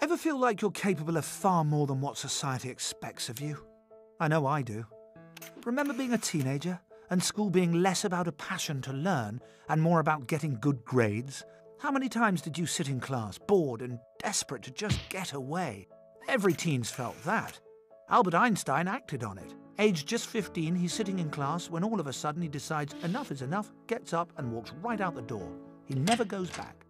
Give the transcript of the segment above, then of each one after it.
Ever feel like you're capable of far more than what society expects of you? I know I do. Remember being a teenager and school being less about a passion to learn and more about getting good grades? How many times did you sit in class, bored and desperate to just get away? Every teen's felt that. Albert Einstein acted on it. Aged just 15, he's sitting in class when all of a sudden he decides enough is enough, gets up and walks right out the door. He never goes back.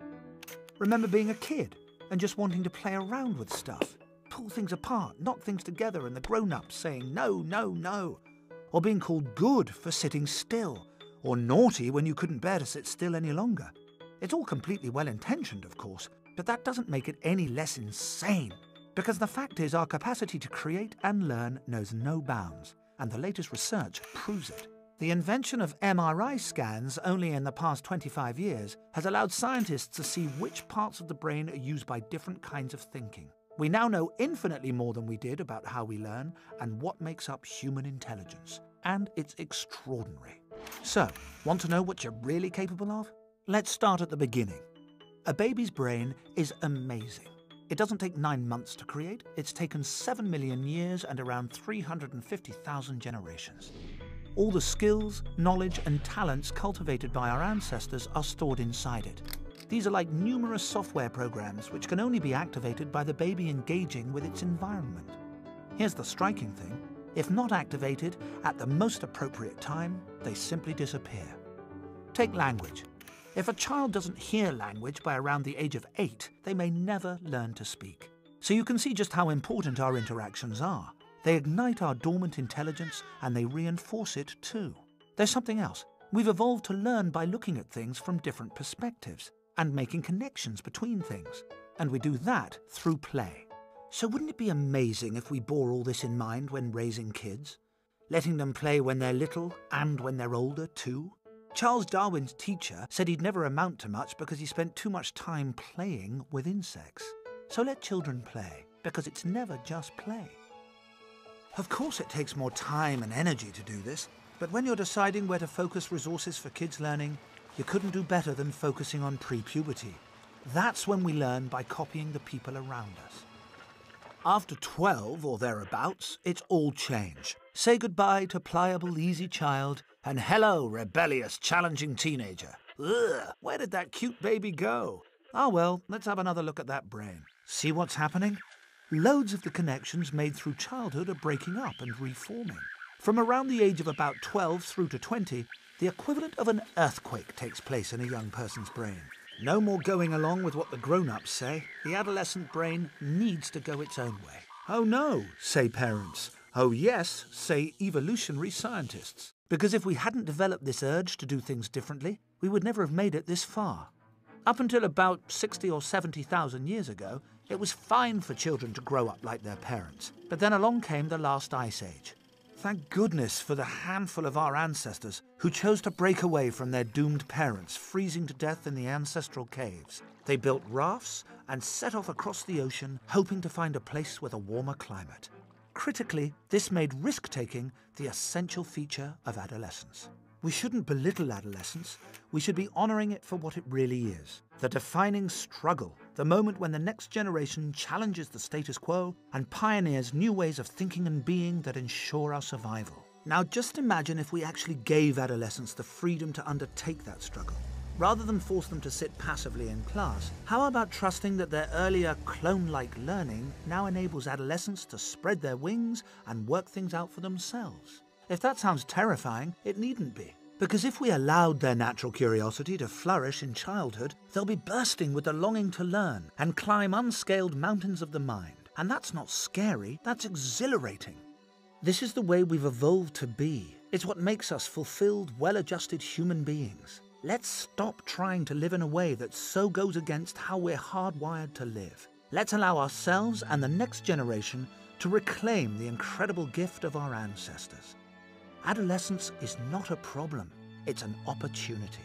Remember being a kid and just wanting to play around with stuff, pull things apart, knock things together, and the grown-ups saying no, no, no. Or being called good for sitting still, or naughty when you couldn't bear to sit still any longer. It's all completely well-intentioned, of course, but that doesn't make it any less insane. Because the fact is our capacity to create and learn knows no bounds, and the latest research proves it. The invention of MRI scans only in the past 25 years has allowed scientists to see which parts of the brain are used by different kinds of thinking. We now know infinitely more than we did about how we learn and what makes up human intelligence. And it's extraordinary. So, want to know what you're really capable of? Let's start at the beginning. A baby's brain is amazing. It doesn't take 9 months to create. It's taken 7 million years and around 350,000 generations. All the skills, knowledge and talents cultivated by our ancestors are stored inside it. These are like numerous software programs which can only be activated by the baby engaging with its environment. Here's the striking thing. If not activated at the most appropriate time, they simply disappear. Take language. If a child doesn't hear language by around the age of 8, they may never learn to speak. So you can see just how important our interactions are. They ignite our dormant intelligence and they reinforce it too. There's something else. We've evolved to learn by looking at things from different perspectives and making connections between things. And we do that through play. So wouldn't it be amazing if we bore all this in mind when raising kids? Letting them play when they're little and when they're older too? Charles Darwin's teacher said he'd never amount to much because he spent too much time playing with insects. So let children play, because it's never just play. Of course it takes more time and energy to do this, but when you're deciding where to focus resources for kids' learning, you couldn't do better than focusing on pre-puberty. That's when we learn by copying the people around us. After 12 or thereabouts, it's all change. Say goodbye to pliable, easy child, and hello, rebellious, challenging teenager. Ugh, where did that cute baby go? Ah well, let's have another look at that brain. See what's happening? Loads of the connections made through childhood are breaking up and reforming. From around the age of about 12 through to 20, the equivalent of an earthquake takes place in a young person's brain. No more going along with what the grown-ups say. The adolescent brain needs to go its own way. Oh no, say parents. Oh yes, say evolutionary scientists. Because if we hadn't developed this urge to do things differently, we would never have made it this far. Up until about 60 or 70,000 years ago, it was fine for children to grow up like their parents. But then along came the last ice age. Thank goodness for the handful of our ancestors who chose to break away from their doomed parents, freezing to death in the ancestral caves. They built rafts and set off across the ocean, hoping to find a place with a warmer climate. Critically, this made risk-taking the essential feature of adolescence. We shouldn't belittle adolescence. We should be honouring it for what it really is. The defining struggle, the moment when the next generation challenges the status quo and pioneers new ways of thinking and being that ensure our survival. Now just imagine if we actually gave adolescents the freedom to undertake that struggle. Rather than force them to sit passively in class, how about trusting that their earlier clone-like learning now enables adolescents to spread their wings and work things out for themselves? If that sounds terrifying, it needn't be. Because if we allowed their natural curiosity to flourish in childhood, they'll be bursting with the longing to learn and climb unscaled mountains of the mind. And that's not scary, that's exhilarating. This is the way we've evolved to be. It's what makes us fulfilled, well-adjusted human beings. Let's stop trying to live in a way that so goes against how we're hardwired to live. Let's allow ourselves and the next generation to reclaim the incredible gift of our ancestors. Adolescence is not a problem, it's an opportunity.